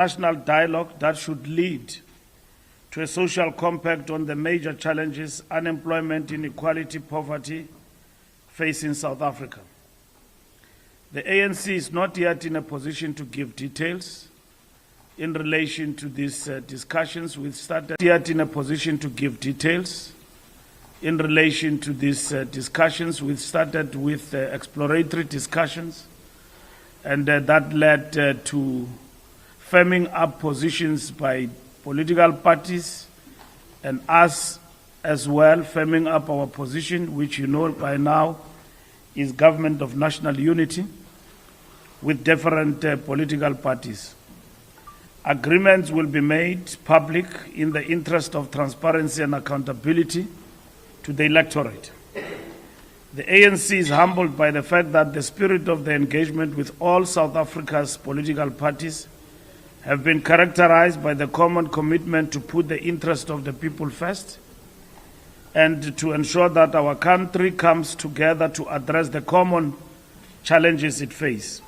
national dialogue that should lead to a social compact on the major challenges, unemployment, inequality, poverty, facing South Africa. The ANC is not yet in a position to give details in relation to these discussions. We've started yet in a position to give details in relation to these discussions. We've started with exploratory discussions, and that led to firming up positions by political parties and us as well, firming up our position, which you know by now is government of national unity with different political parties. Agreements will be made public in the interest of transparency and accountability to the electorate. The ANC is humbled by the fact that the spirit of the engagement with all South Africa's political parties have been characterized by the common commitment to put the interest of the people first and to ensure that our country comes together to address the common challenges it faces.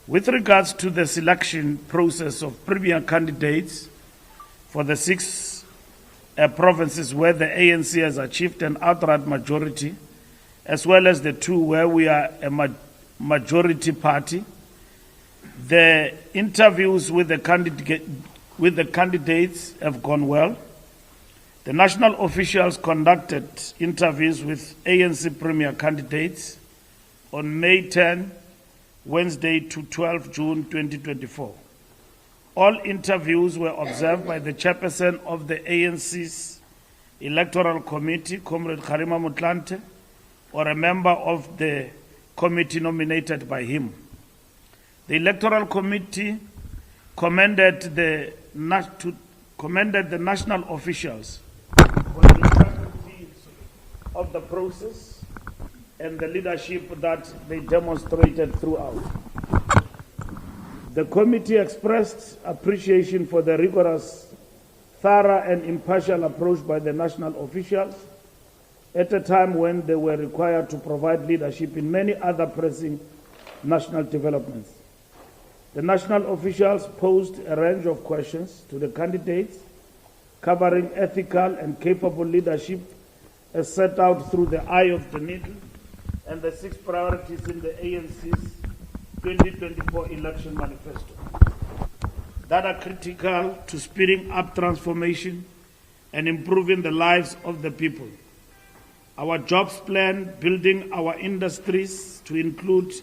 With regards to the selection process of premier candidates for the 6 provinces where the ANC has achieved an outright majority, as well as the 2 where we are a majority party, the interviews with the candidates have gone well. The national officials conducted interviews with ANC premier candidates on May 10, Wednesday to 12 June 2024. All interviews were observed by the chairperson of the ANC's Electoral Committee, Comrade Kharima Motlanthe, or a member of the committee nominated by him. The Electoral Committee commended the national officials for the integrity of the process and the leadership that they demonstrated throughout. The committee expressed appreciation for the rigorous, thorough and impartial approach by the national officials at a time when they were required to provide leadership in many other pressing national developments. The national officials posed a range of questions to the candidates covering ethical and capable leadership as set out through the eye of the needle and the 6 priorities in the ANC's 2024 election manifesto that are critical to speeding up transformation and improving the lives of the people. Our jobs plan, building our industries to include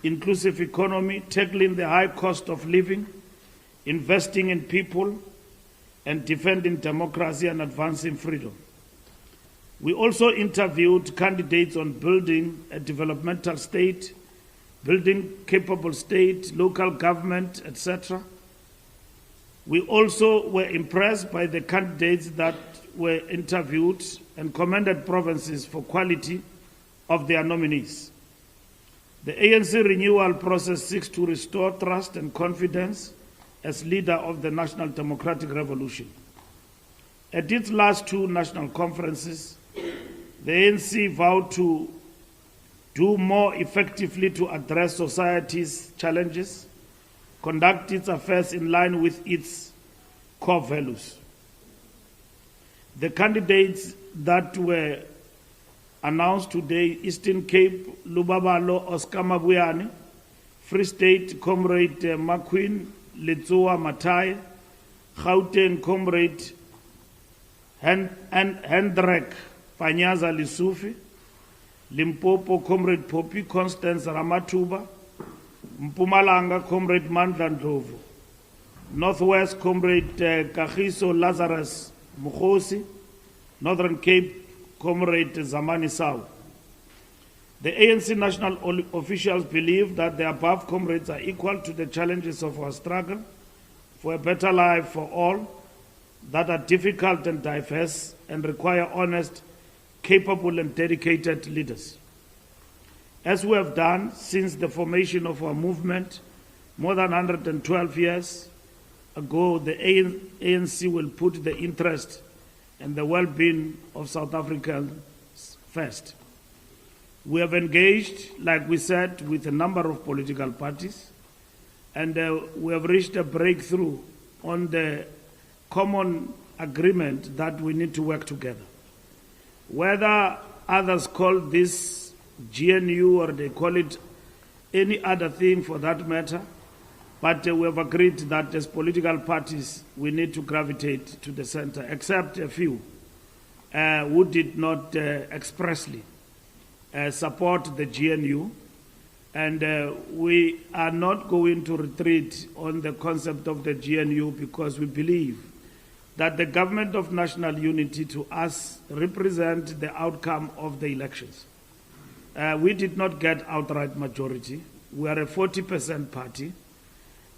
inclusive economy, tackling the high cost of living, investing in people, and defending democracy and advancing freedom. We also interviewed candidates on building a developmental state, building capable state, local government, etc. We also were impressed by the candidates that were interviewed and commended provinces for quality of their nominees. The ANC renewal process seeks to restore trust and confidence as leader of the National Democratic Revolution. At its last 2 national conferences, the ANC vowed to do more effectively to address society's challenges, conduct its affairs in line with its core values. The candidates that were announced today: Eastern Cape, Lubabalo, Oscar Mabuyane; Free State, Comrade Makwin Letsoa Matai; Gauteng, Comrade Hendrek Panyaza Lisufi; Limpopo, Comrade Poppy Constance Ramatuba; Mpumalanga, Comrade Mandla Ndlovu; Northwest, Comrade Kagiso Lazarus Mukhosi; Northern Cape, Comrade Zamani Sau. The ANC national officials believe that the above comrades are equal to the challenges of our struggle for a better life for all that are difficult and diverse and require honest, capable and dedicated leaders. As we have done since the formation of our movement more than 112 years ago, the ANC will put the interest and the well-being of South Africans first. We have engaged, like we said, with a number of political parties and we have reached a breakthrough on the common agreement that we need to work together. Whether others call this GNU or they call it any other thing for that matter, but we have agreed that as political parties we need to gravitate to the center, except a few who did not expressly support the GNU. And we are not going to retreat on the concept of the GNU because we believe that the government of national unity to us represent the outcome of the elections. We did not get outright majority. We are a 40% party.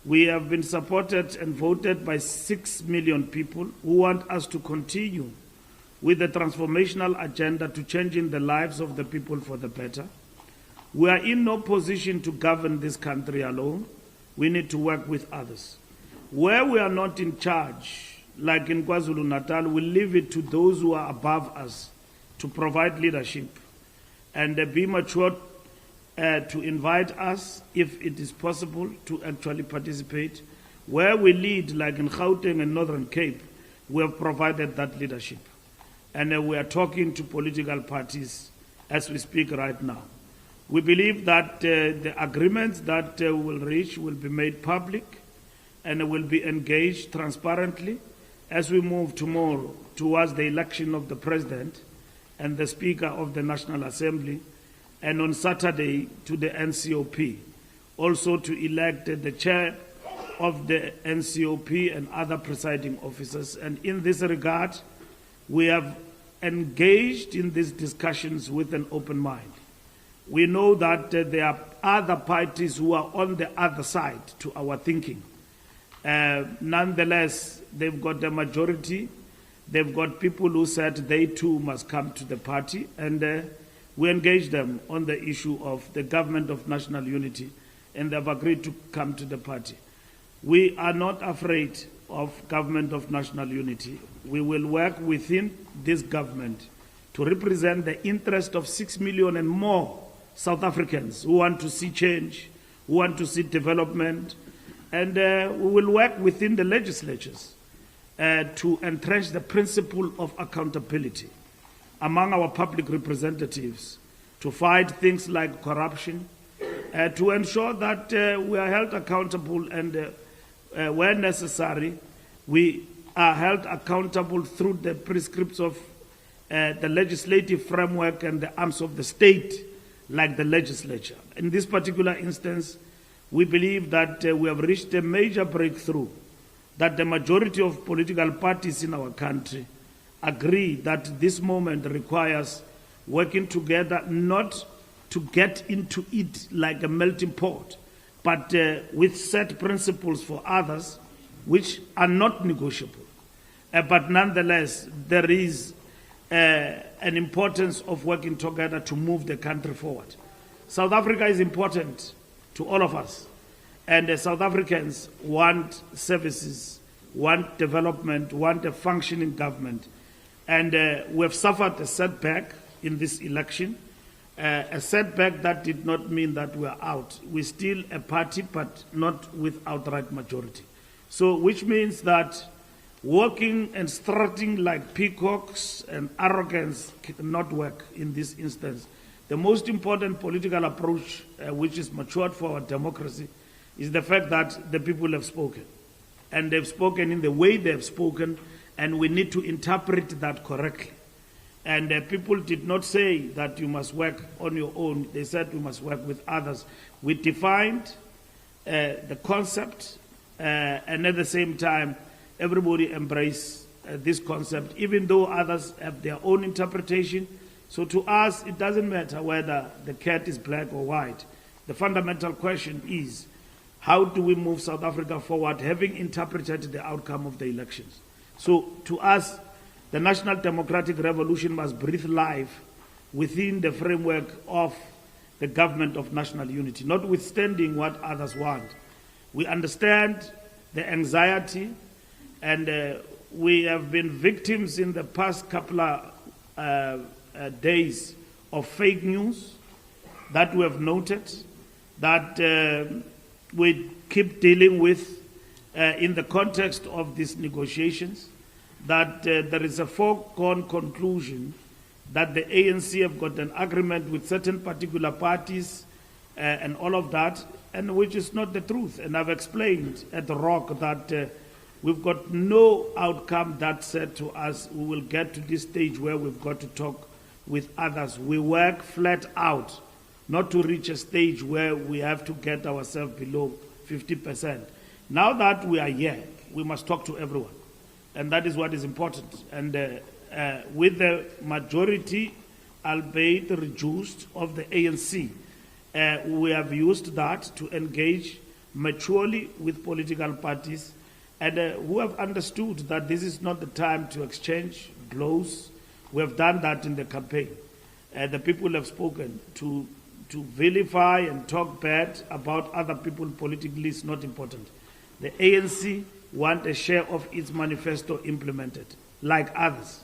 We have been supported and voted by 6 million people who want us to continue with the transformational agenda to changing the lives of the people for the better. We are in no position to govern this country alone. We need to work with others. Where we are not in charge, like in KwaZulu-Natal, we leave it to those who are above us to provide leadership and be mature to invite us, if it is possible, to actually participate. Where we lead, like in Gauteng and Northern Cape, we have provided that leadership. And we are talking to political parties as we speak right now. We believe that the agreements that we'll reach will be made public and will be engaged transparently as we move tomorrow towards the election of the President and the Speaker of the National Assembly, and on Saturday to the NCOP, also to elect the Chair of the NCOP and other presiding officers. And in this regard, we have engaged in these discussions with an open mind. We know that there are other parties who are on the other side to our thinking. Nonetheless, they've got the majority. They've got people who said they too must come to the party, and we engaged them on the issue of the government of national unity, and they've agreed to come to the party. We are not afraid of government of national unity. We will work within this government to represent the interest of 6 million and more South Africans who want to see change, who want to see development, and we will work within the legislatures to entrench the principle of accountability among our public representatives, to fight things like corruption, to ensure that we are held accountable, and where necessary, we are held accountable through the prescripts of the legislative framework and the arms of the state, like the legislature. In this particular instance, we believe that we have reached a major breakthrough, that the majority of political parties in our country agree that this moment requires working together, not to get into it like a melting pot, but with set principles for others which are not negotiable. But nonetheless, there is an importance of working together to move the country forward. South Africa is important to all of us, and South Africans want services, want development, want a functioning government. And we have suffered a setback in this election, a setback that did not mean that we are out. We're still a party, but not with outright majority. So, which means that walking and strutting like peacocks and arrogance cannot work in this instance. The most important political approach, which is matured for our democracy, is the fact that the people have spoken. And they've spoken in the way they've spoken, and we need to interpret that correctly. And people did not say that you must work on your own. They said you must work with others. We defined the concept, and at the same time, everybody embrace this concept, even though others have their own interpretation. So to us, it doesn't matter whether the cat is black or white. The fundamental question is, how do we move South Africa forward, having interpreted the outcome of the elections? So to us, the National Democratic Revolution must breathe life within the framework of the government of national unity, notwithstanding what others want. We understand the anxiety, and we have been victims in the past couple of days of fake news that we have noted, that we keep dealing with in the context of these negotiations, that there is a foregone conclusion that the ANC have got an agreement with certain particular parties and all of that, and which is not the truth. And I've explained at the Rock that we've got no outcome that said to us we will get to this stage where we've got to talk with others. We work flat out not to reach a stage where we have to get ourselves below 50%. Now that we are here, we must talk to everyone. And that is what is important. And with the majority, albeit reduced, of the ANC, we have used that to engage maturely with political parties and who have understood that this is not the time to exchange blows. We have done that in the campaign. The people have spoken. To vilify and talk bad about other people politically is not important. The ANC want a share of its manifesto implemented, like others.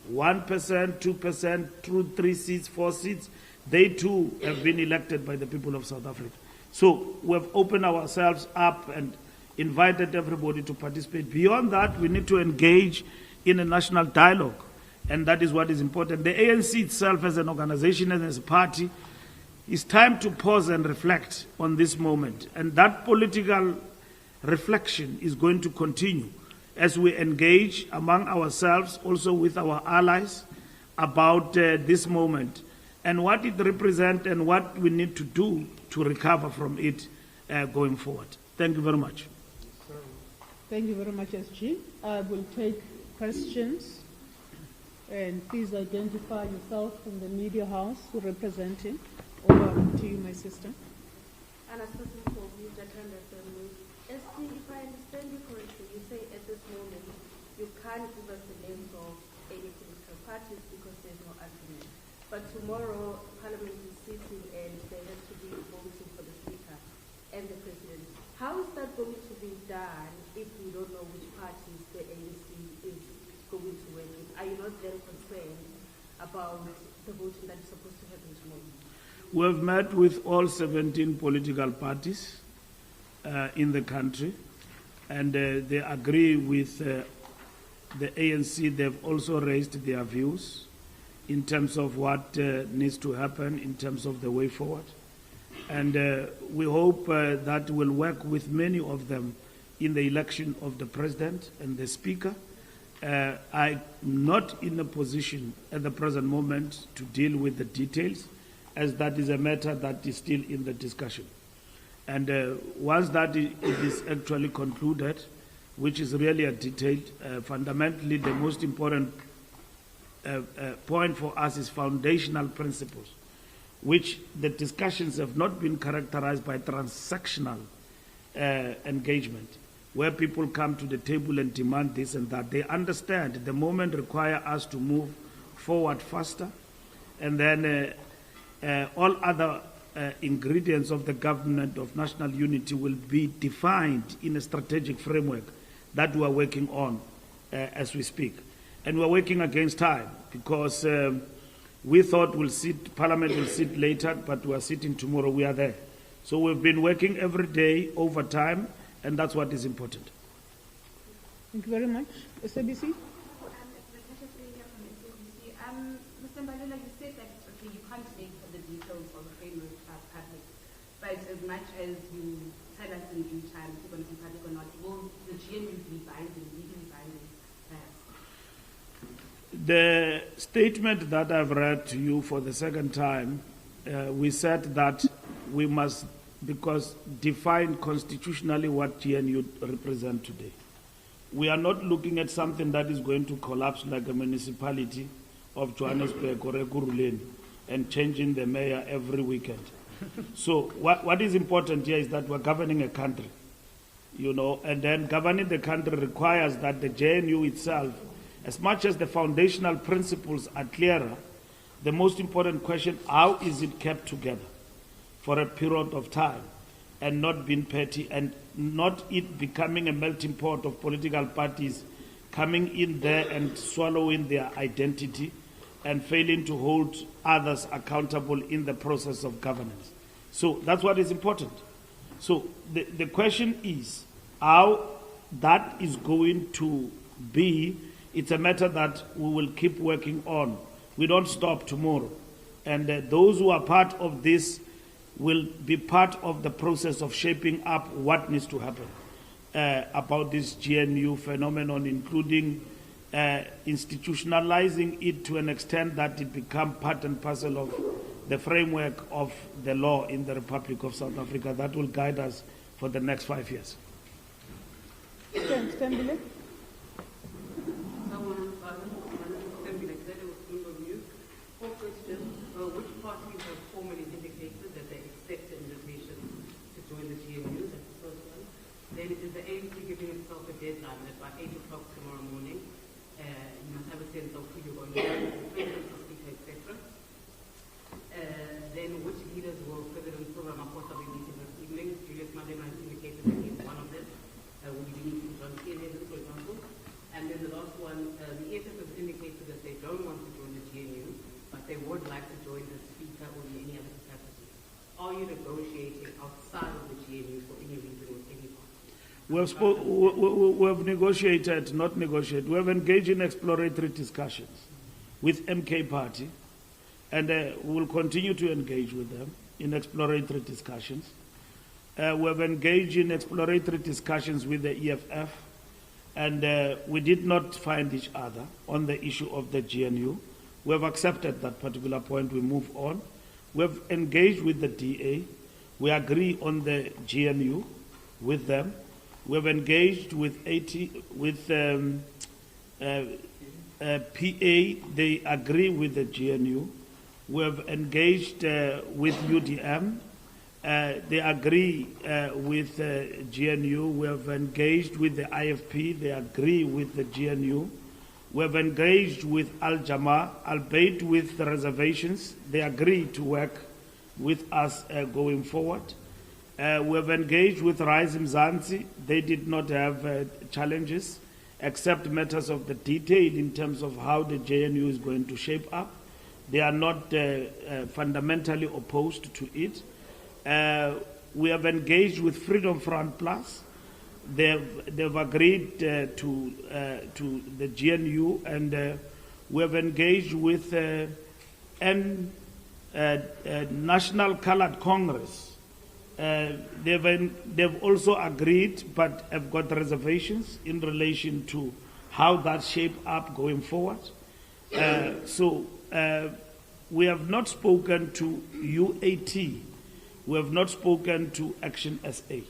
1%, 2%, 2, 3 seats, 4 seats, they too have been elected by the people of South Africa. So we have opened ourselves up and invited everybody to participate. Beyond that, we need to engage in a national dialogue, and that is what is important. The ANC itself as an organization and as a party, it's time to pause and reflect on this moment. And that political reflection is going to continue as we engage among ourselves, also with our allies, about this moment and what it represents and what we need to do to recover from it going forward. Thank you very much. Thank you very much, SG. I will take questions. And please identify yourself from the media house you're representing. Over to you, my sister. Anna Susan for Media News. SG, if I understand you correctly, you say at this moment you can't give us the names of any political parties because there's no agreement. But tomorrow, Parliament is sitting and there has to be voting for the Speaker and the President. How is that going to be done if we don't know which parties the ANC is going to work with? Are you not then concerned about the voting that is supposed to happen tomorrow? We have met with all 17 political parties in the country, and they agree with the ANC. They've also raised their views in terms of what needs to happen in terms of the way forward. And we hope that we'll work with many of them in the election of the President and the Speaker. I'm not in a position at the present moment to deal with the details, as that is a matter that is still in the discussion. And once that it is actually concluded, which is really a detailed, fundamentally the most important point for us is foundational principles, which the discussions have not been characterized by transactional engagement, where people come to the table and demand this and that. They understand the moment require us to move forward faster, and then all other ingredients of the government of national unity will be defined in a strategic framework that we are working on as we speak. And we're working against time because we thought Parliament will sit later, but we are sitting tomorrow, we are there. So we've been working every day over time, and that's what is important. Thank you very much. SABC? Mr. Mbalela, you said that you can't make the details of the framework public, but as much as you tell us in due time if you're going to be public or not, will the GNU be binding, legally binding? The statement that I've read to you for the second time, we said that we must, because define constitutionally what GNU represent today. We are not looking at something that is going to collapse like a municipality of Johannesburg or Ekurhuleni and changing the mayor every weekend. So what is important here is that we're governing a country, and then governing the country requires that the JNU itself, as much as the foundational principles are clearer, the most important question, how is it kept together for a period of time and not being petty and not it becoming a melting pot of political parties coming in there and swallowing their identity and failing to hold others accountable in the process of governance. So that's what is important. So the question is how that is going to be. It's a matter that we will keep working on. We don't stop tomorrow. And those who are part of this will be part of the process of shaping up what needs to happen about this GNU phenomenon, including institutionalizing it to an extent that it become part and parcel of the framework of the law in the Republic of South Africa. That will guide us for the next 5 years. Thanks, Tembile. Which parties have formally indicated that they accept the invitation to join the GNU? That's the first one. Then is the ANC giving itself a deadline that by 8 o'clock tomorrow morning, you must have a sense of who you're going to vote, the president, the speaker, etc. Then which leaders will President Cyril Ramaphosa be meeting this evening? Julius Malema has indicated that he's one of them. Will he be meeting John Kennedy, for example? And then the last one, the EFF has indicated that they don't want to join the GNU, but they would like to join the speaker or in any other capacity. Are you negotiating outside of the GNU for any reason with any party? We have negotiated, not negotiated. We have engaged in exploratory discussions with MK Party, and we will continue to engage with them in exploratory discussions. We have engaged in exploratory discussions with the EFF, and we did not find each other on the issue of the GNU. We have accepted that particular point. We move on. We have engaged with the DA. We agree on the GNU with them. We have engaged with PA. They agree with the GNU. We have engaged with UDM. They agree with GNU. We have engaged with the IFP. They agree with the GNU. We have engaged with Al-Jama, albeit with the reservations. They agree to work with us going forward. We have engaged with Rise Mzansi. They did not have challenges, except matters of the detail in terms of how the GNU is going to shape up. They are not fundamentally opposed to it. We have engaged with Freedom Front Plus. They've agreed to the GNU, and we have engaged with National Colored Congress. They've also agreed, but have got reservations in relation to how that shape up going forward. So we have not spoken to UAT. We have not spoken to Action SA.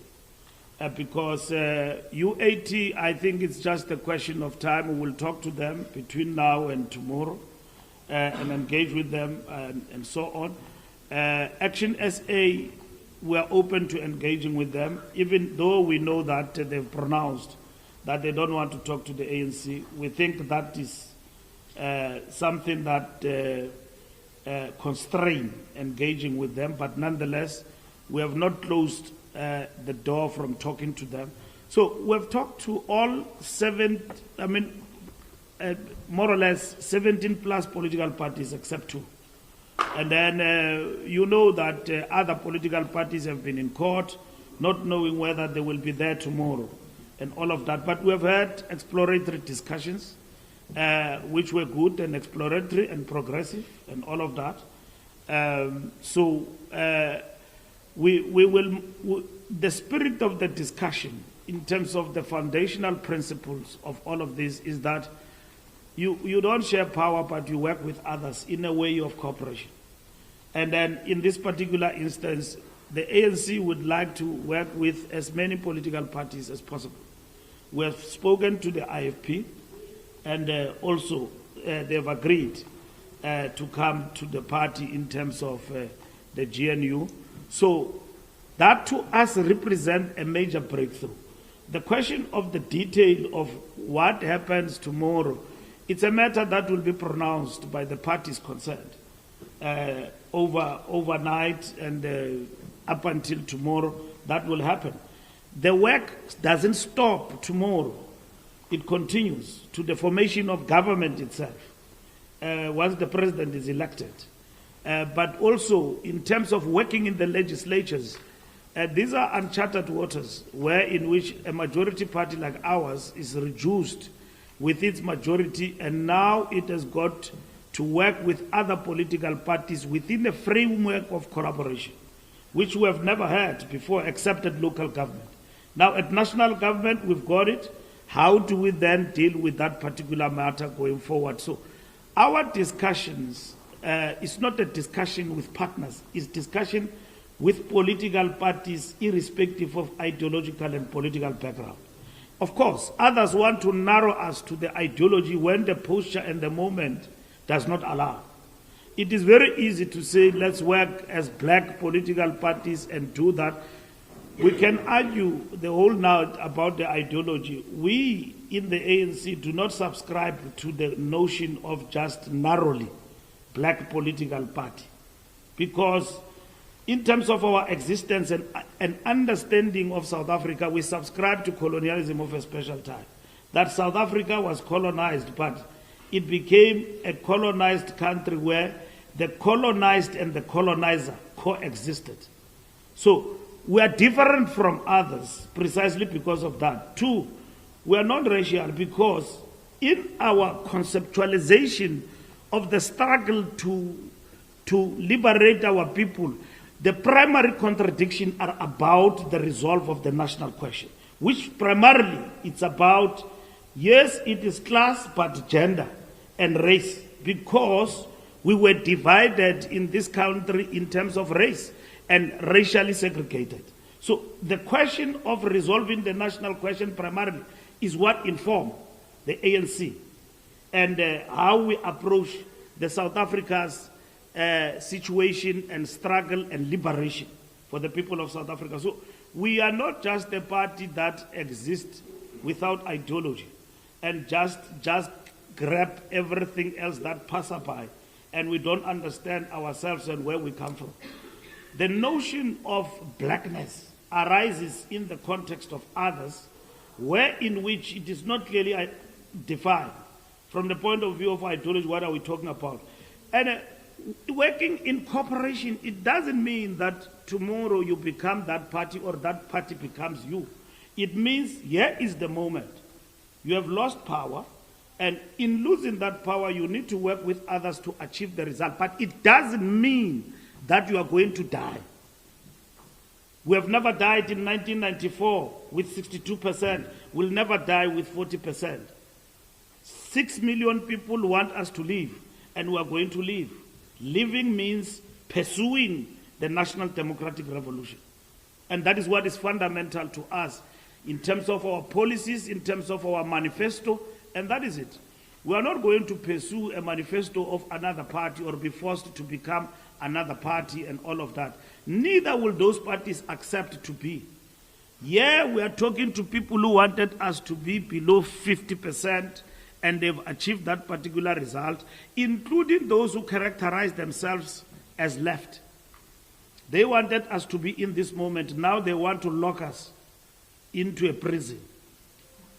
Because UAT, I think it's just a question of time. We will talk to them between now and tomorrow and engage with them and so on. Action SA, we are open to engaging with them, even though we know that they've pronounced that they don't want to talk to the ANC. We think that is something that constrain engaging with them, but nonetheless, we have not closed the door from talking to them. So we've talked to all more or less 17 plus political parties except 2. And then you know that other political parties have been in court, not knowing whether they will be there tomorrow and all of that. But we have had exploratory discussions, which were good and exploratory and progressive and all of that. The spirit of the discussion in terms of the foundational principles of all of this is that you don't share power, but you work with others in a way of cooperation. And then in this particular instance, the ANC would like to work with as many political parties as possible. We have spoken to the IFP, and also they've agreed to come to the party in terms of the GNU. So that to us represents a major breakthrough. The question of the detail of what happens tomorrow, it's a matter that will be pronounced by the parties concerned overnight and up until tomorrow. That will happen. The work doesn't stop tomorrow. It continues to the formation of government itself once the president is elected. But also in terms of working in the legislatures, These are uncharted waters, where in which a majority party like ours is reduced with its majority, and now it has got to work with other political parties within a framework of collaboration, which we have never had before, except at local government. Now, at national government, we've got it. How do we then deal with that particular matter going forward? So, our discussions is not a discussion with partners, it's discussion with political parties, irrespective of ideological and political background. Of course, others want to narrow us to the ideology when the posture and the moment does not allow. It is very easy to say, let's work as black political parties and do that. We can argue the whole night about the ideology. We in the ANC do not subscribe to the notion of just narrowly black political party, because in terms of our existence and understanding of South Africa, we subscribe to colonialism of a special type. That South Africa was colonized, but it became a colonized country where the colonized and the colonizer coexisted. So we are different from others precisely because of that. Two, we are non-racial because in our conceptualization of the struggle to liberate our people, the primary contradiction are about the resolve of the national question, which primarily it's about, yes, it is class, but gender and race, because we were divided in this country in terms of race and racially segregated. So the question of resolving the national question primarily is what informed the ANC and how we approach the South Africa's situation and struggle and liberation for the people of South Africa. So we are not just a party that exists without ideology and just grab everything else that passes by, and we don't understand ourselves and where we come from. The notion of blackness arises in the context of others, where in which it is not clearly defined. From the point of view of ideology, what are we talking about? And working in cooperation, it doesn't mean that tomorrow you become that party or that party becomes you. It means here is the moment. You have lost power, and in losing that power, you need to work with others to achieve the result. But it doesn't mean that you are going to die. We have never died in 1994 with 62%. We'll never die with 40%. 6 million people want us to live, and we are going to live. Living means pursuing the national democratic revolution. And that is what is fundamental to us in terms of our policies, in terms of our manifesto, and that is it. We are not going to pursue a manifesto of another party or be forced to become another party and all of that. Neither will those parties accept to be. Yeah, we are talking to people who wanted us to be below 50%, and they've achieved that particular result, including those who characterize themselves as left. They wanted us to be in this moment. Now they want to lock us into a prison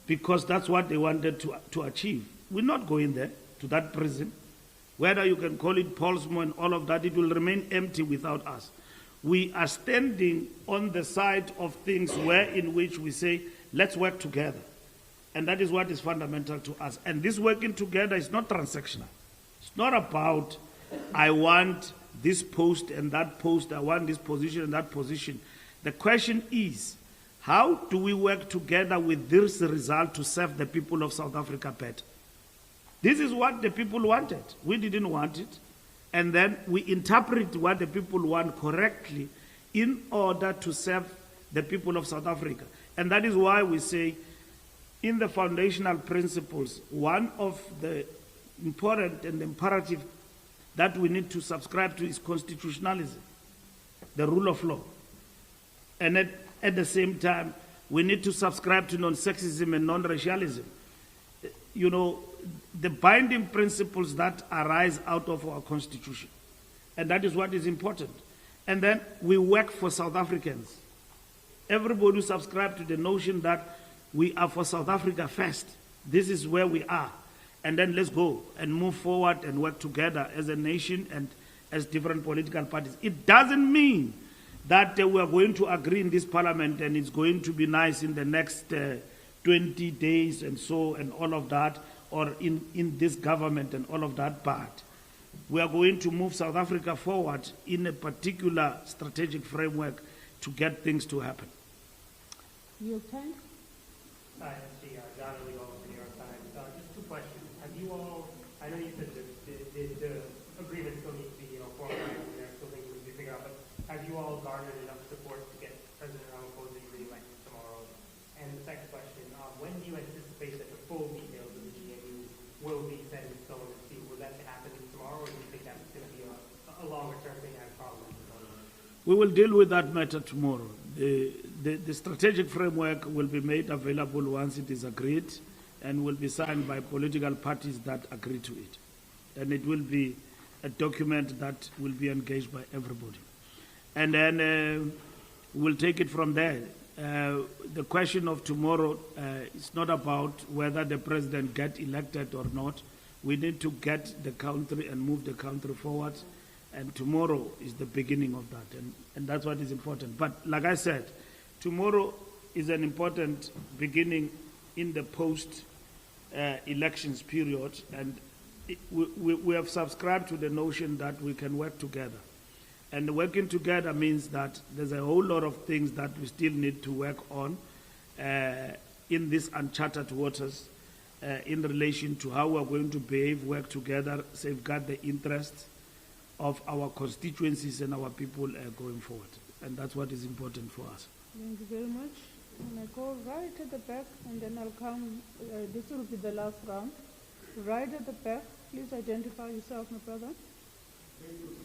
because that's what they wanted to achieve. We're not going there, to that prison. Whether you can call it Paulsmo and all of that, it will remain empty without us. We are standing on the side of things where in which we say, let's work together. And that is what is fundamental to us. And this working together is not transactional. It's not about, I want this post and that post, I want this position and that position. The question is, how do we work together with this result to serve the people of South Africa better? This is what the people wanted. We didn't want it. And then we interpret what the people want correctly in order to serve the people of South Africa. And that is why we say, in the foundational principles, one of the important and imperative that we need to subscribe to is constitutionalism, the rule of law. And at the same time, we need to subscribe to non-sexism and non-racialism. You know, the binding principles that arise out of our constitution. And that is what is important. And then we work for South Africans. Everybody who subscribes to the notion that we are for South Africa first. This is where we are. And then let's go and move forward and work together as a nation and as different political parties. It doesn't mean that we are going to agree in this parliament and it's going to be nice in the next 20 days and so and all of that, or in this government and all of that, but we are going to move South Africa forward in a particular strategic framework to get things to happen. Your time? Hi, John Illegal from the New York Times. Just two questions. Have you all, I know you said the agreement still needs to be formalized and there are still things that need to be figured out, but have you all garnered enough support to get President Ramaphosa re-elected tomorrow? And the second question, when do you anticipate that the full details of the GNU will be set in stone and see? Will that happen tomorrow, or do you think that's going to be a longer-term thing as Parliament? We will deal with that matter tomorrow. The strategic framework will be made available once it is agreed and will be signed by political parties that agree to it. And it will be a document that will be engaged by everybody. And then we'll take it from there. The question of tomorrow is not about whether the president gets elected or not. We need to get the country and move the country forward. And tomorrow is the beginning of that. And that's what is important. But like I said, tomorrow is an important beginning in the post-elections period. And we have subscribed to the notion that we can work together. And working together means that there's a whole lot of things that we still need to work on in these uncharted waters in relation to how we're going to behave, work together, safeguard the interests of our constituencies and our people going forward. And that's what is important for us. Thank you very much. And I go right at the back, and then I'll come. This will be the last round. Right at the back, please identify yourself, my brother. Thank you,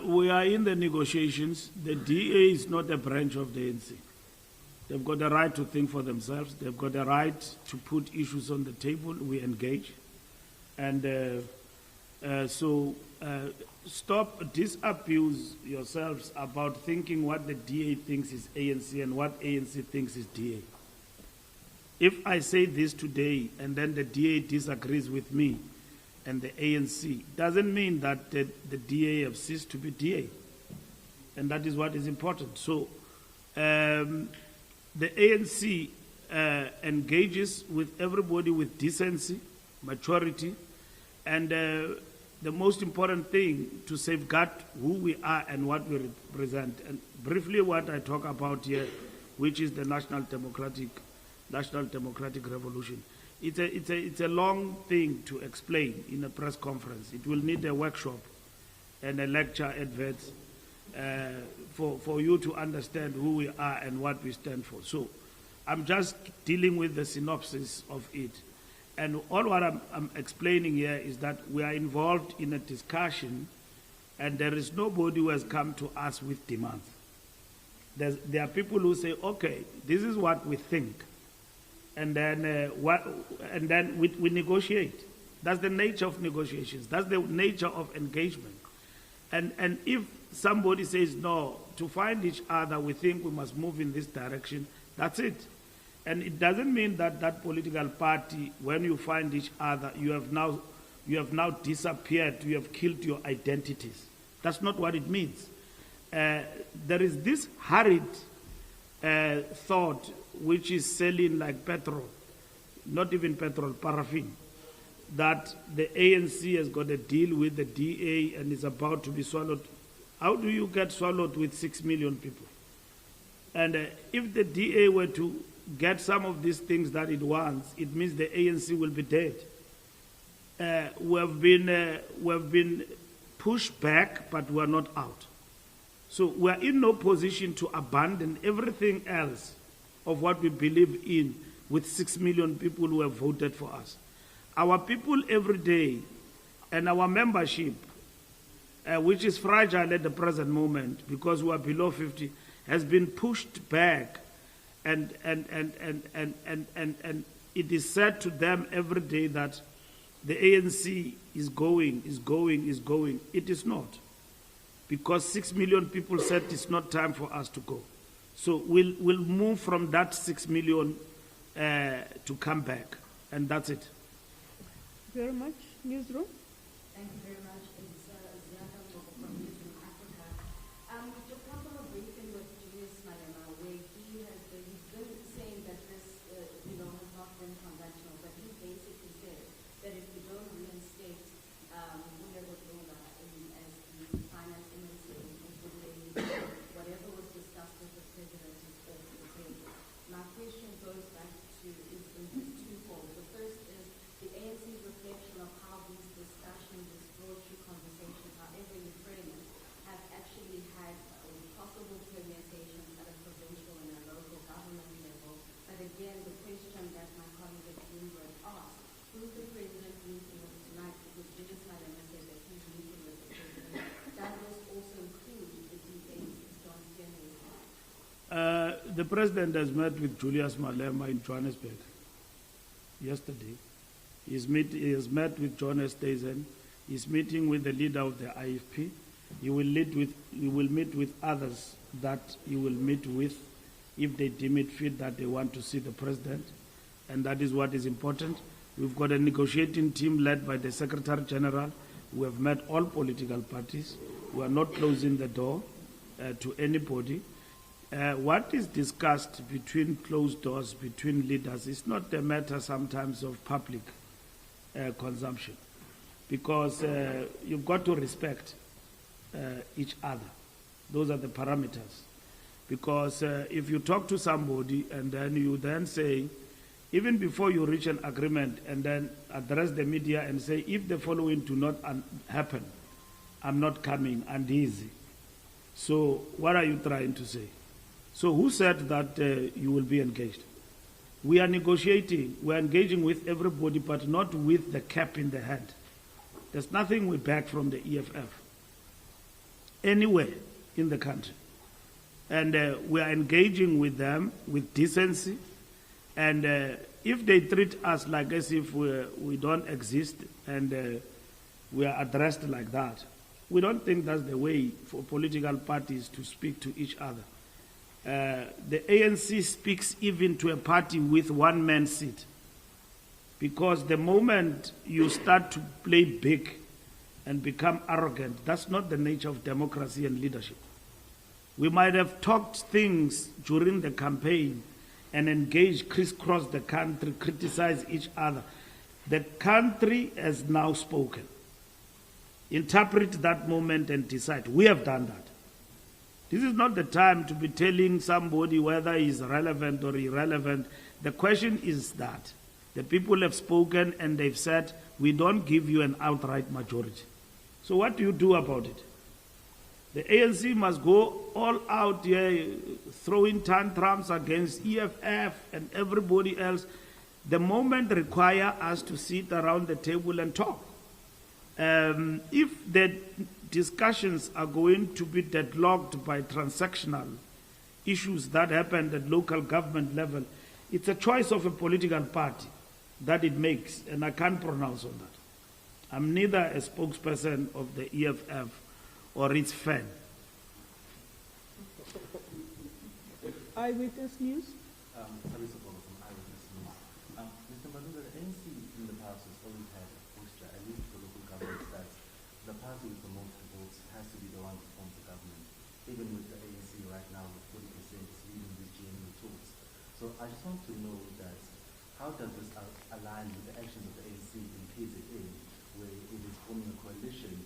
we are in the negotiations. The DA is not a branch of the ANC. They've got the right to think for themselves. They've got the right to put issues on the table. We engage. And so stop, disabuse yourselves about thinking what the DA thinks is ANC and what ANC thinks is DA. If I say this today and then the DA disagrees with me and the ANC, doesn't mean that the DA have ceased to be DA. And that is what is important. So the ANC engages with everybody with decency, maturity, and the most important thing to safeguard who we are and what we represent. And briefly what I talk about here, which is the National Democratic Revolution. It's a long thing to explain in a press conference. It will need a workshop and a lecture advert for you to understand who we are and what we stand for. So I'm just dealing with the synopsis of it. And all what I'm explaining here is that we are involved in a discussion and there is nobody who has come to us with demands. There are people who say, okay, this is what we think. And then we negotiate. That's the nature of negotiations. That's the nature of engagement. And if somebody says, no, to find each other, we think we must move in this direction, that's it. And it doesn't mean that that political party, when you find each other, you have now disappeared, you have killed your identities. That's not what it means. There is this hurried thought which is selling like petrol, not even petrol, paraffin, that the ANC has got a deal with the DA and is about to be swallowed. How do you get swallowed with 6 million people? And if the DA were to get some of these things that it wants, it means the ANC will be dead. We have been pushed back, but we are not out. So we are in no position to abandon everything else of what we believe in with 6 million people who have voted for us. Our people every day and our membership, which is fragile at the present moment because we are below 50, has been pushed back, and it is said to them every day that the ANC is going. It is not. Because 6 million people said it's not time for us to go. So we'll move from that 6 million to come back, and that's it. Very much. Newsroom. Thank you very much. It's Ziada from Newsroom Africa. Your couple of briefing with Julius Malema, where he's been saying that this, has not been transactional, but he basically said that if we don't reinstate as the finance minister, whatever was discussed with the president is off the table. My question goes back to is twofold. The first is the ANC's reflection of how these discussions, exploratory conversations, however you frame it, have actually had possible permutations at a provincial and a local government level. But again, the question that my colleague at Bloomberg asked, who's the president meeting with tonight? Because Julius Malema said that he's meeting with the president. Does this also include the DA's John Steenhuisen? The president has met with Julius Malema in Johannesburg yesterday. He has met with John Steenhuisen. He's meeting with the leader of the IFP. He will meet with others that he will meet with if they deem it fit that they want to see the president, and that is what is important. We've got a negotiating team led by the Secretary General. We have met all political parties. We are not closing the door to anybody. What is discussed between closed doors, between leaders, is not a matter sometimes of public consumption, because you've got to respect each other. Those are the parameters. Because if you talk to somebody and then you then say, even before you reach an agreement, and then address the media and say, if the following do not happen, I'm not coming, and easy. So what are you trying to say? So who said that you will be engaged? We are negotiating, we are engaging with everybody, but not with the cap in the hand. There's nothing we beg from the EFF, anywhere in the country. And we are engaging with them with decency. And if they treat us like as if we don't exist and we are addressed like that, we don't think that's the way for political parties to speak to each other. The ANC speaks even to a party with one man seat, because the moment you start to play big and become arrogant, that's not the nature of democracy and leadership. We might have talked things during the campaign and engage, crisscross the country, criticize each other. The country has now spoken. Interpret that moment and decide. We have done that. This is not the time to be telling somebody whether he's relevant or irrelevant. The question is that the people have spoken and they've said, we don't give you an outright majority. So what do you do about it? The ANC must go all out here, throwing tantrums against EFF and everybody else. The moment require us to sit around the table and talk. If the discussions are going to be deadlocked by transactional issues that happened at local government level, it's a choice of a political party that it makes, and I can't pronounce on that. I'm neither a spokesperson of the EFF or its fan. Eyewitness News. Mr. Malula, the ANC in the past has always had a posture, at least for local governments, that the party with the most votes has to be the one who forms the government. Even with the ANC right now, with 40% leading these GNU talks. So I just want to know that how does this align with the actions of the ANC in KZN, where it is forming a coalition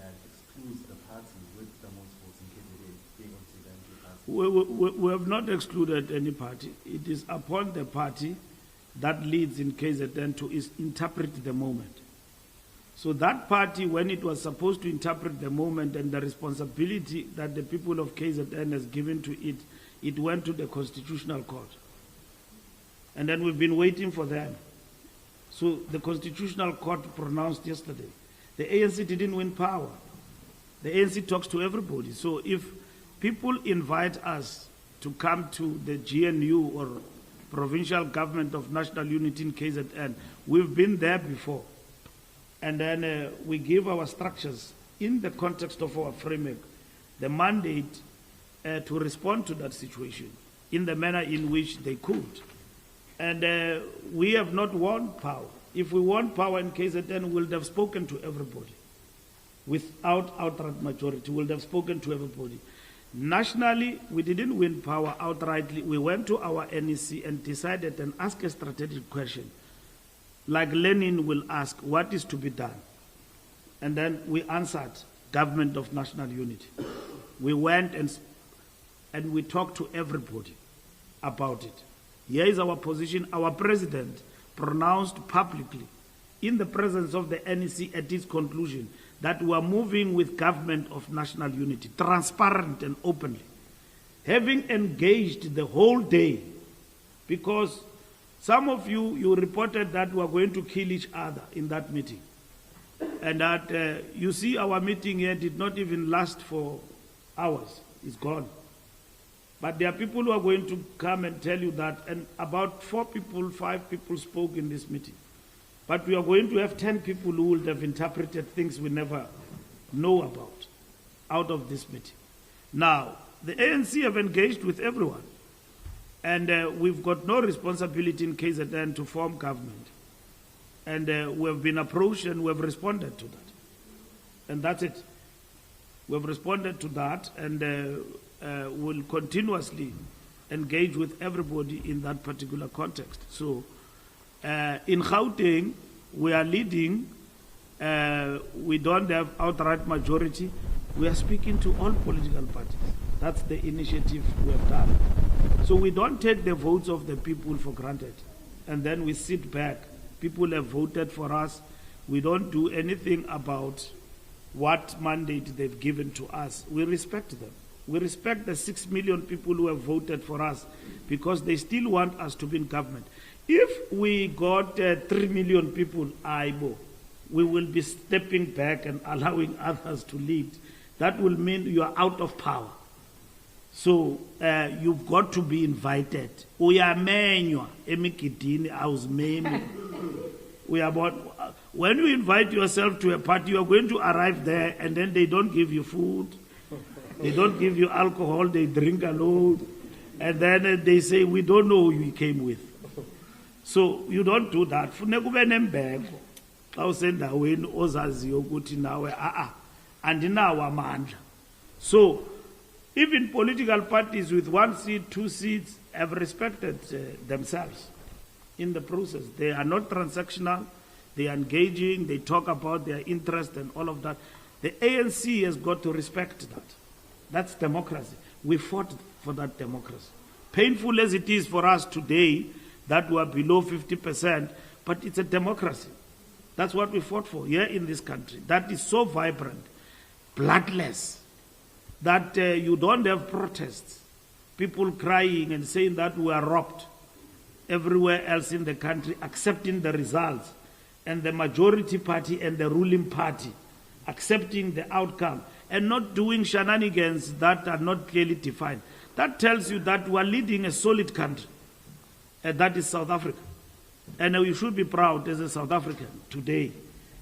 that excludes the party with the most votes in KZN being on the ANC party? We have not excluded any party. It is upon the party that leads in KZN to interpret the moment. So that party, when it was supposed to interpret the moment and the responsibility that the people of KZN has given to it, it went to the Constitutional Court. And then we've been waiting for them. So the Constitutional Court pronounced yesterday. The ANC didn't win power. The ANC talks to everybody. So if people invite us to come to the GNU or Provincial Government of National Unity in KZN. We've been there before. And then we give our structures in the context of our framework, the mandate to respond to that situation in the manner in which they could. And we have not won power. If we won power in KZN, we would have spoken to everybody. Without outright majority, we would have spoken to everybody. Nationally, we didn't win power outrightly. We went to our NEC and decided and asked a strategic question. Like Lenin will ask, what is to be done? And then we answered, Government of National Unity. We went and we talked to everybody about it. Here is our position. Our president pronounced publicly in the presence of the NEC at its conclusion that we are moving with Government of National Unity, transparent and openly. Having engaged the whole day, because some of you reported that we are going to kill each other in that meeting. And that, you see, our meeting here did not even last for hours. It's gone. But there are people who are going to come and tell you that, and about 4 people, 5 people spoke in this meeting. But we are going to have 10 people who will have interpreted things we never know about out of this meeting. Now, the ANC have engaged with everyone. And we've got no responsibility in KZN to form government. And we have been approached and we have responded to that. And that's it. We have responded to that and will continuously engage with everybody in that particular context. So in Gauteng, we are leading. We don't have outright majority. We are speaking to all political parties. That's the initiative we have done. So we don't take the votes of the people for granted. And then we sit back. People have voted for us. We don't do anything about what mandate they've given to us. We respect them. We respect the 6 million people who have voted for us because they still want us to be in government. If we got 3 million people, we will be stepping back and allowing others to lead. That will mean you are out of power. So you've got to be invited. We are when you invite yourself to a party, you are going to arrive there and then they don't give you food. They don't give you alcohol, they drink alone. And then they say, we don't know who you came with. So you don't do that. So even political parties with 1 seat, 2 seats have respected themselves in the process. They are not transactional. They are engaging. They talk about their interest and all of that. The ANC has got to respect that. That's democracy. We fought for that democracy. Painful as it is for us today that we are below 50%, but it's a democracy. That's what we fought for here in this country. That is so vibrant, bloodless, that you don't have protests, people crying and saying that we are robbed everywhere else in the country, accepting the results, and the majority party and the ruling party accepting the outcome and not doing shenanigans that are not clearly defined. That tells you that we are leading a solid country, and that is South Africa. And you should be proud as a South African today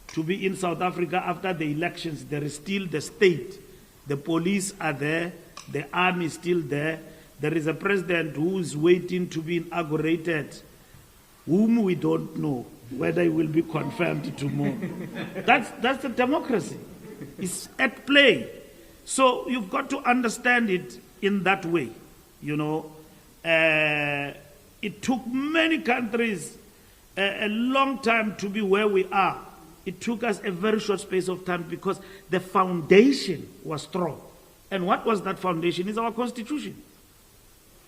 to be in South Africa after the elections. There is still the state. The police are there. The army is still there. There is a president who is waiting to be inaugurated, whom we don't know whether he will be confirmed tomorrow. That's the democracy. It's at play. So you've got to understand it in that way. You know, it took many countries a long time to be where we are. It took us a very short space of time because the foundation was strong. And what was that foundation? Is our constitution.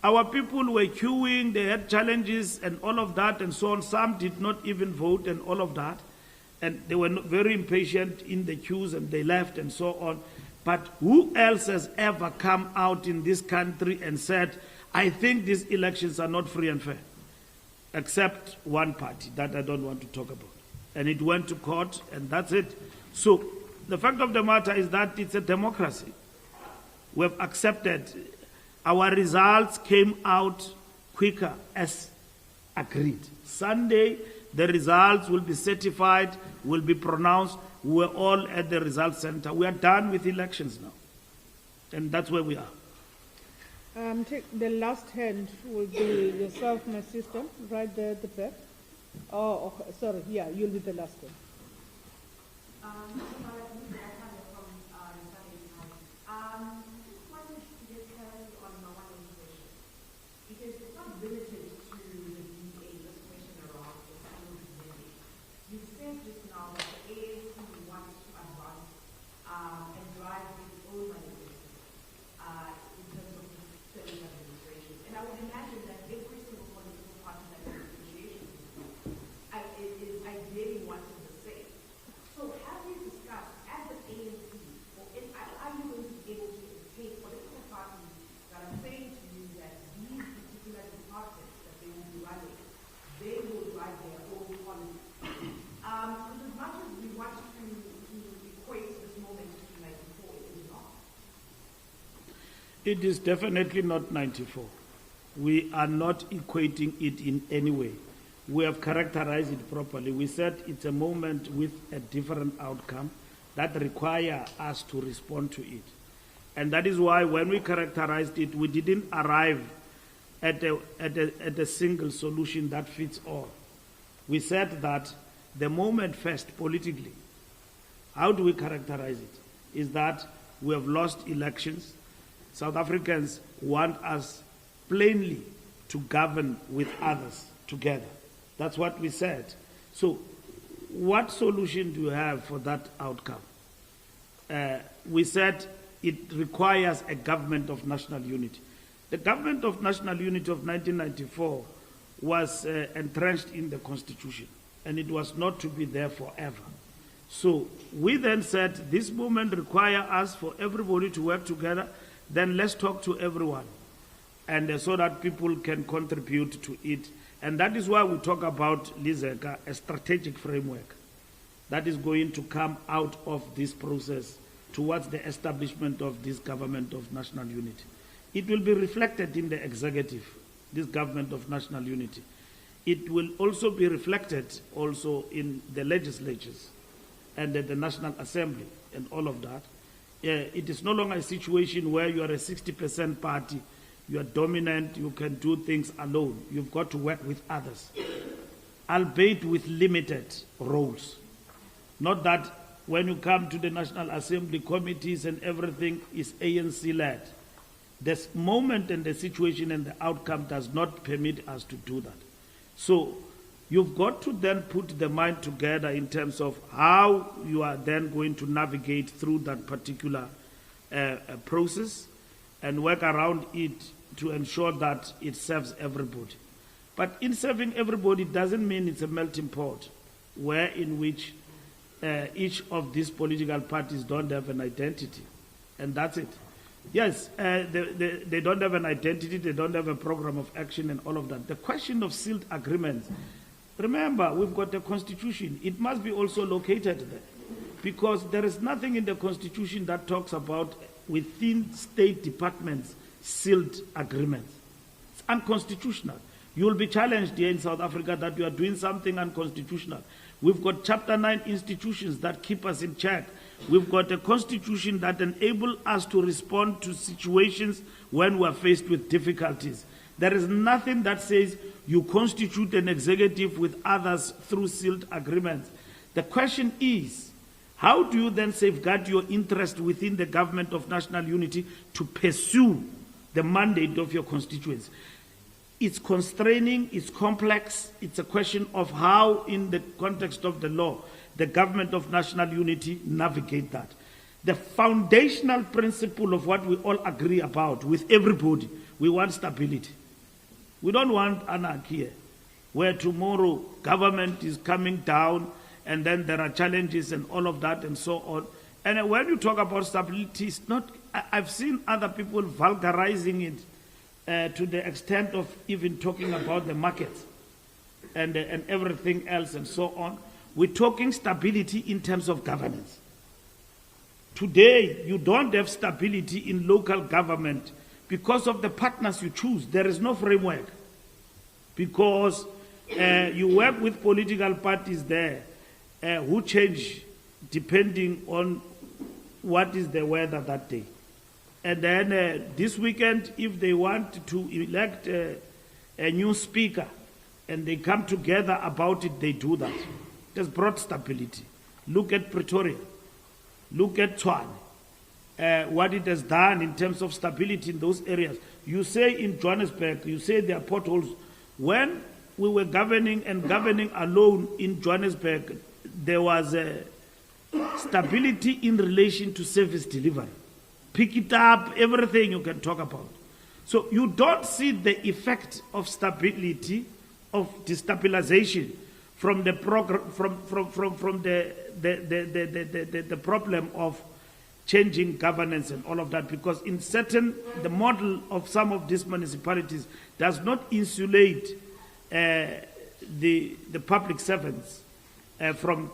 Our people were queuing, they had challenges and all of that and so on. Some did not even vote and all of that. And they were very impatient in the queues and they left and so on. But who else has ever come out in this country and said, I think these elections are not free and fair? Except one party that I don't want to talk about. And it went to court and that's it. So the fact of the matter is that it's a democracy. We have accepted Our results came out quicker as agreed. Sunday, the results will be certified, will be pronounced. We're all at the results center. We are done with elections now. And that's where we are. The last hand will be yourself, my sister, right there at the back. Oh, okay. Sorry. Yeah, you'll be the last one. Because it's not limited to the DA, this question around the single mandate. You said just now that the ANC wants to advance and drive its own manifesto in terms of the serving administration. And I would imagine that every single political party that is in negotiations is ideally wanting the same. So have you discussed as the ANC, or are you going to be able to take political parties that are saying to you that these particular departments that they will be running, they will drive their own policy? Because as much as we want to equate this moment to 94, it is not. It is definitely not 94. We are not equating it in any way. We have characterized it properly. We said it's a moment with a different outcome that require us to respond to it. And that is why when we characterized it, we didn't arrive at a single solution that fits all. We said that the moment first, politically, how do we characterize it? Is that we have lost elections. South Africans want us plainly to govern with others together. That's what we said. So what solution do you have for that outcome? We said it requires a government of national unity. The government of national unity of 1994 was entrenched in the Constitution, and it was not to be there forever. So we then said this movement requires us for everybody to work together, then let's talk to everyone, and so that people can contribute to it. And that is why we talk about, Lizeka, a strategic framework that is going to come out of this process towards the establishment of this government of national unity. It will be reflected in the executive, this government of national unity. It will also be reflected also in the legislatures and the National Assembly and all of that. It is no longer a situation where you are a 60% party, you are dominant, you can do things alone. You've got to work with others, albeit with limited roles. Not that when you come to the National Assembly committees and everything is ANC-led. This moment and the situation and the outcome does not permit us to do that. So you've got to then put the mind together in terms of how you are then going to navigate through that particular process and work around it to ensure that it serves everybody. But in serving everybody doesn't mean it's a melting pot where in which each of these political parties don't have an identity. And that's it. Yes, they don't have an identity, they don't have a program of action and all of that. The question of sealed agreements, remember, we've got a constitution. It must be also located there because there is nothing in the constitution that talks about within state departments sealed agreements. It's unconstitutional. You will be challenged here in South Africa that you are doing something unconstitutional. We've got Chapter 9 institutions that keep us in check. We've got a constitution that enables us to respond to situations when we're faced with difficulties. There is nothing that says you constitute an executive with others through sealed agreements. The question is, how do you then safeguard your interest within the government of national unity to pursue the mandate of your constituents? It's constraining, it's complex, it's a question of how, in the context of the law, the government of national unity navigate that. The foundational principle of what we all agree about with everybody, we want stability. We don't want anarchy, where tomorrow government is coming down and then there are challenges and all of that and so on. And when you talk about stability, it's not, I've seen other people vulgarizing it to the extent of even talking about the markets and everything else and so on. We're talking stability in terms of governance. Today, you don't have stability in local government because of the partners you choose. There is no framework. Because you work with political parties there who change depending on what is the weather that day. And then this weekend, if they want to elect a new speaker and they come together about it, they do that. It has brought stability. Look at Pretoria. Look at Tshwane. What it has done in terms of stability in those areas. You say in Johannesburg, you say there are potholes. When we were governing alone in Johannesburg, there was a stability in relation to service delivery. Pick it up, everything you can talk about. So you don't see the effect of stability, of destabilization from the the problem of changing governance and all of that, because in the model of some of these municipalities does not insulate the public servants from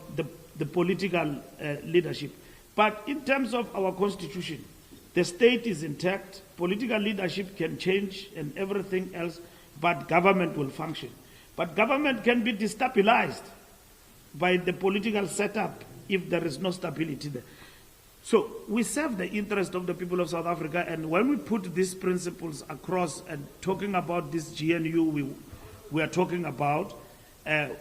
the political leadership. But in terms of our constitution, the state is intact, political leadership can change and everything else, but government will function. But government can be destabilized by the political setup if there is no stability there. So we serve the interest of the people of South Africa, and when we put these principles across and talking about this GNU we are talking about,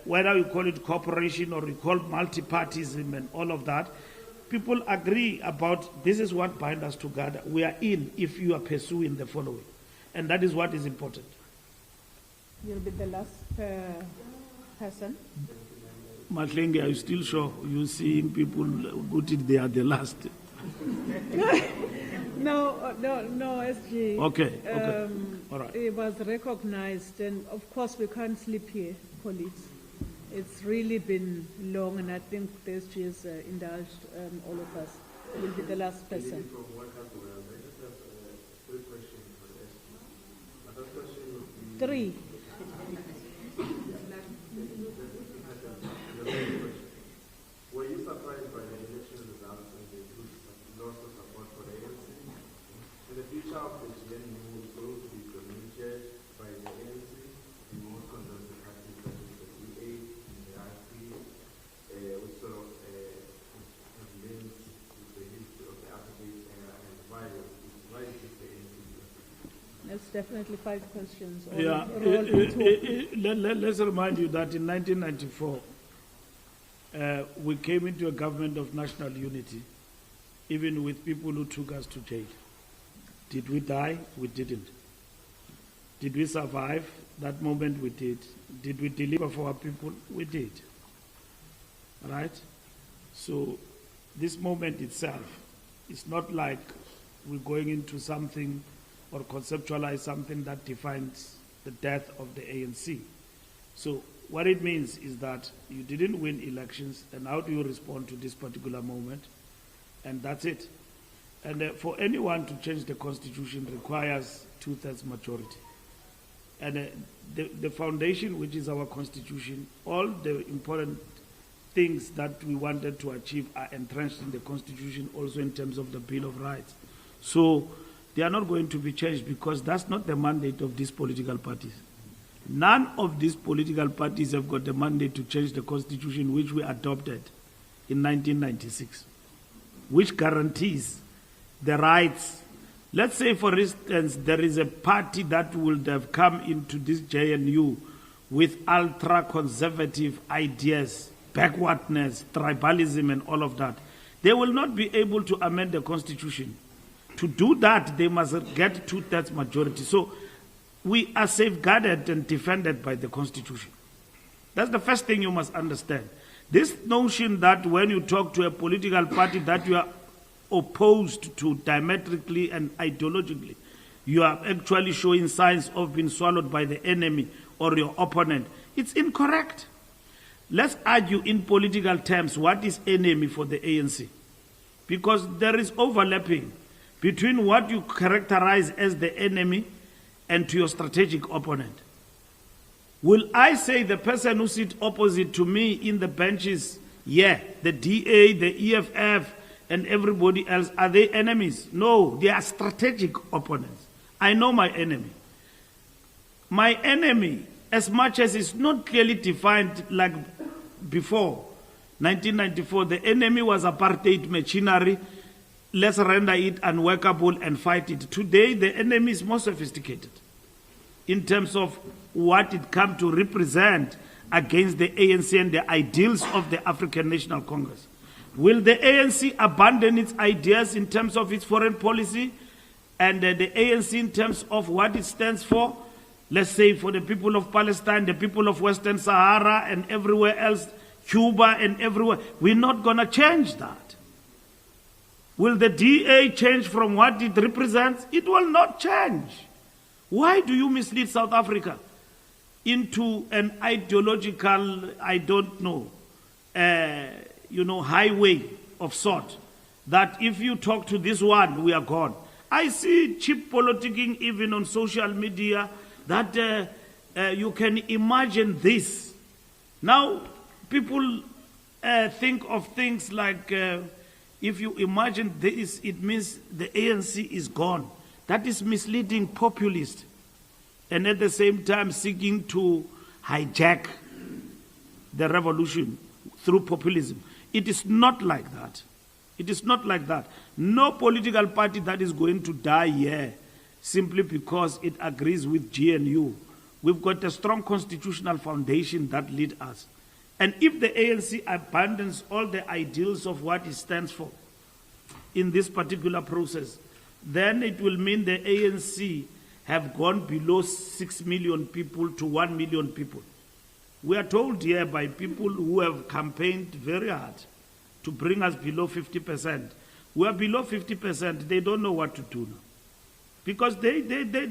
whether you call it cooperation or you call multi-partyism and all of that, people agree about this is what binds us together. We are in if you are pursuing the following. And that is what is important. You'll be the last person. Matlenge, are you still sure? You seeing people put it they are the last? No, SG. Okay. All right. It was recognized, and of course we can't sleep here, colleagues. It's really been long, and I think the SG has indulged all of us. Will be the last person. Three. Were you surprised by the election results and the loss of support for the ANC? And the future of the GNU is going to be dominated by the ANC, the most conservative parties such as the DA and the RP, which sort of have links with the history of the apartheid era and why is it the ANC? That's definitely 5 questions. Let's remind you that in 1994, we came into a government of national unity, even with people who took us to jail. Did we die? We didn't. Did we survive that moment? We did. Did we deliver for our people? We did. Right? So this moment itself is not like we're going into something or conceptualize something that defines the death of the ANC. So what it means is that you didn't win elections, and how do you respond to this particular moment? And that's it. And for anyone to change the constitution requires 2/3 majority. And the foundation, which is our constitution, all the important things that we wanted to achieve are entrenched in the constitution, also in terms of the Bill of Rights. So they are not going to be changed because that's not the mandate of these political parties. None of these political parties have got the mandate to change the constitution which we adopted in 1996, which guarantees the rights. Let's say, for instance, there is a party that would have come into this JNU with ultra-conservative ideas, backwardness, tribalism, and all of that. They will not be able to amend the constitution. To do that, they must get 2/3 majority. So we are safeguarded and defended by the Constitution. That's the first thing you must understand. This notion that when you talk to a political party that you are opposed to diametrically and ideologically, you are actually showing signs of being swallowed by the enemy or your opponent. It's incorrect. Let's argue in political terms what is enemy for the ANC. Because there is overlapping between what you characterize as the enemy and to your strategic opponent. Will I say the person who sits opposite to me in the benches, the DA, the EFF, and everybody else, are they enemies? No, they are strategic opponents. I know my enemy. My enemy, as much as it's not clearly defined like before 1994, the enemy was apartheid machinery. Let's render it unworkable and fight it. Today, the enemy is more sophisticated in terms of what it comes to represent against the ANC and the ideals of the African National Congress. Will the ANC abandon its ideas in terms of its foreign policy and the ANC in terms of what it stands for? Let's say for the people of Palestine, the people of Western Sahara and everywhere else, Cuba and everywhere. We're not going to change that. Will the DA change from what it represents? It will not change. Why do you mislead South Africa into an ideological, I don't know, highway of sort, that if you talk to this one, we are gone? I see cheap politicking even on social media, that you can imagine this. Now, people think of things like, if you imagine this, it means the ANC is gone. That is misleading, populist, and at the same time seeking to hijack the revolution through populism. It is not like that. It is not like that. No political party that is going to die here simply because it agrees with GNU. We've got a strong constitutional foundation that leads us. And if the ANC abandons all the ideals of what it stands for in this particular process, then it will mean the ANC have gone below 6 million people to 1 million people. We are told here by people who have campaigned very hard to bring us below 50%. We are below 50%. They don't know what to do now. Because they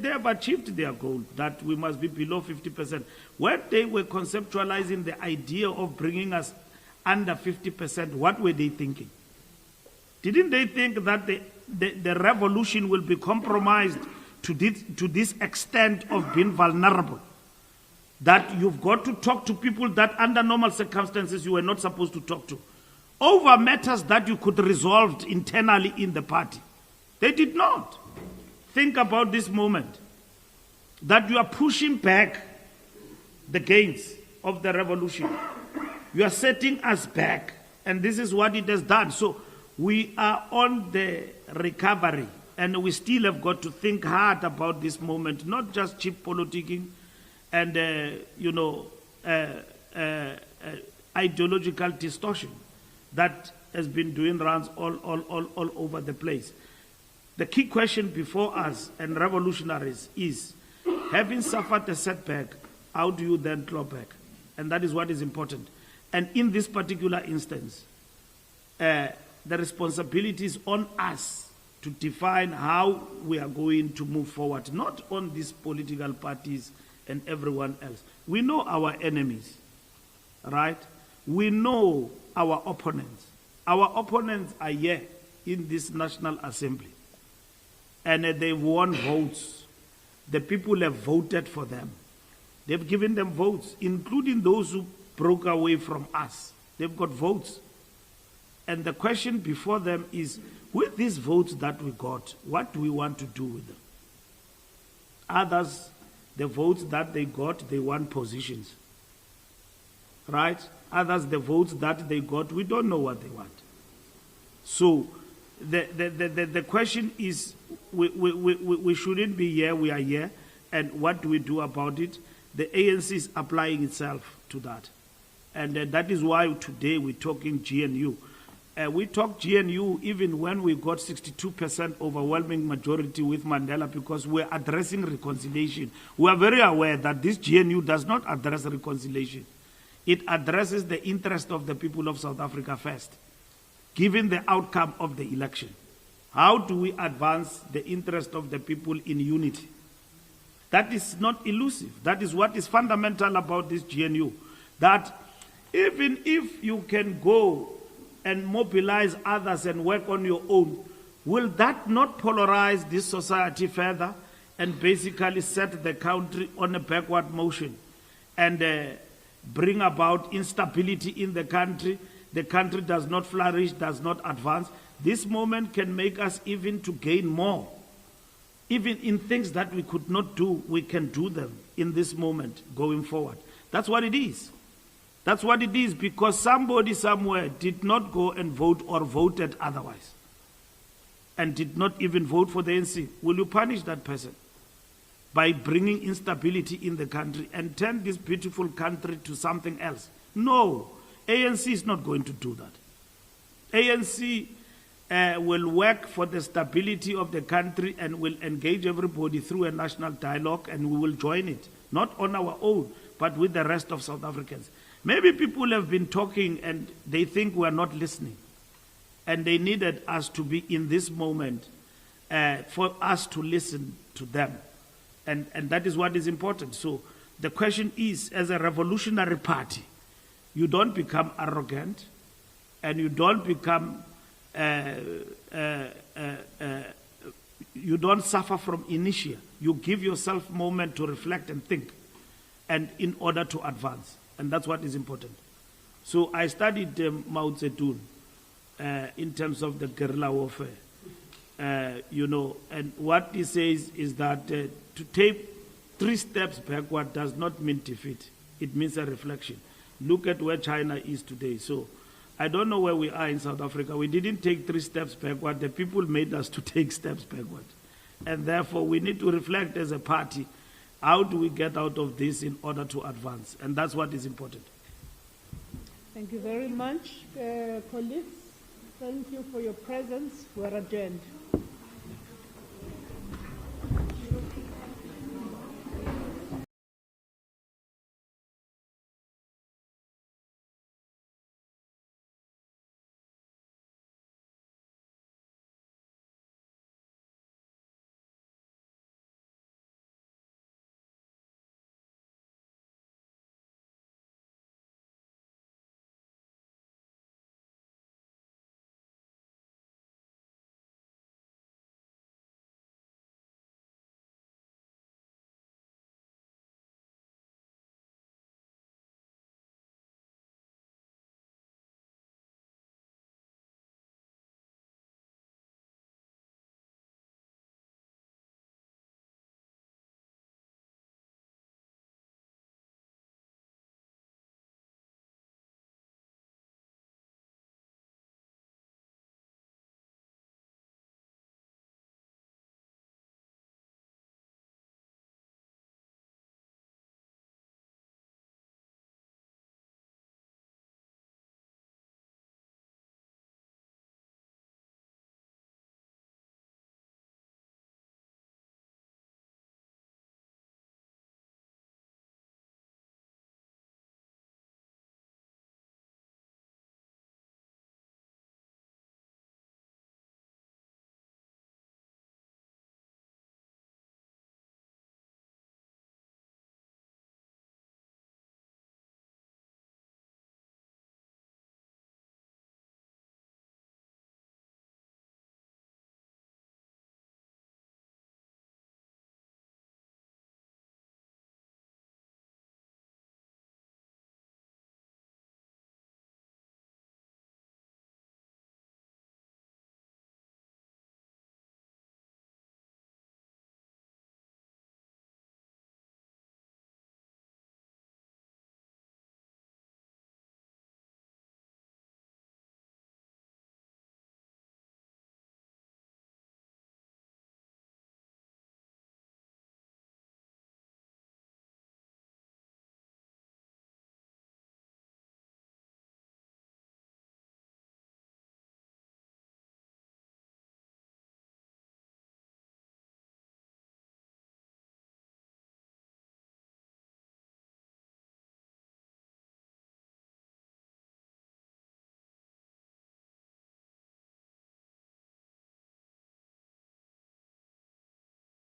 have achieved their goal, that we must be below 50%. When they were conceptualizing the idea of bringing us under 50%, what were they thinking? Didn't they think that the revolution will be compromised to this extent of being vulnerable? That you've got to talk to people that under normal circumstances you were not supposed to talk to, over matters that you could resolve internally in the party. They did not. Think about this moment, that you are pushing back the gains of the revolution. You are setting us back, and this is what it has done. So we are on the recovery, and we still have got to think hard about this moment, not just cheap politicking and, ideological distortion that has been doing rounds all over the place. The key question before us and revolutionaries is, having suffered a setback, how do you then claw back? And that is what is important. And in this particular instance, the responsibility is on us to define how we are going to move forward, not on these political parties and everyone else. We know our enemies, right? We know our opponents. Our opponents are here in this National Assembly. And they've won votes. The people have voted for them. They've given them votes, including those who broke away from us. They've got votes. And the question before them is, with these votes that we got, what do we want to do with them? Others, the votes that they got, they want positions. Right? Others, the votes that they got, we don't know what they want. So the question is, we shouldn't be here, we are here, and what do we do about it? The ANC is applying itself to that. And that is why today we're talking GNU. We talk GNU even when we got 62% overwhelming majority with Mandela, because we're addressing reconciliation. We are very aware that this GNU does not address reconciliation. It addresses the interest of the people of South Africa first, given the outcome of the election. How do we advance the interest of the people in unity? That is not elusive. That is what is fundamental about this GNU. That even if you can go and mobilize others and work on your own, will that not polarize this society further and basically set the country on a backward motion and bring about instability in the country? The country does not flourish, does not advance. This moment can make us even to gain more. even in things that we could not do, we can do them in this moment going forward. That's what it is. That's what it is, because somebody somewhere did not go and vote or voted otherwise and did not even vote for the ANC. Will you punish that person by bringing instability in the country and turn this beautiful country to something else? No, ANC is not going to do that. ANC will work for the stability of the country and will engage everybody through a national dialogue, and we will join it, not on our own, but with the rest of South Africans. Maybe people have been talking and they think we are not listening, and they needed us to be in this moment for us to listen to them, and that is what is important. So the question is, as a revolutionary party, you don't become arrogant, and you don't become you don't suffer from inertia. You give yourself a moment to reflect and think, and in order to advance. And that's what is important. So I studied Mao Zedong in terms of the guerrilla warfare. And what he says is that to take 3 steps backward does not mean defeat. It means a reflection. Look at where China is today. So I don't know where we are in South Africa. We didn't take 3 steps backward. The people made us to take steps backward. And therefore, we need to reflect as a party, how do we get out of this in order to advance? And that's what is important. Thank you very much, colleagues. Thank you for your presence. We are adjourned.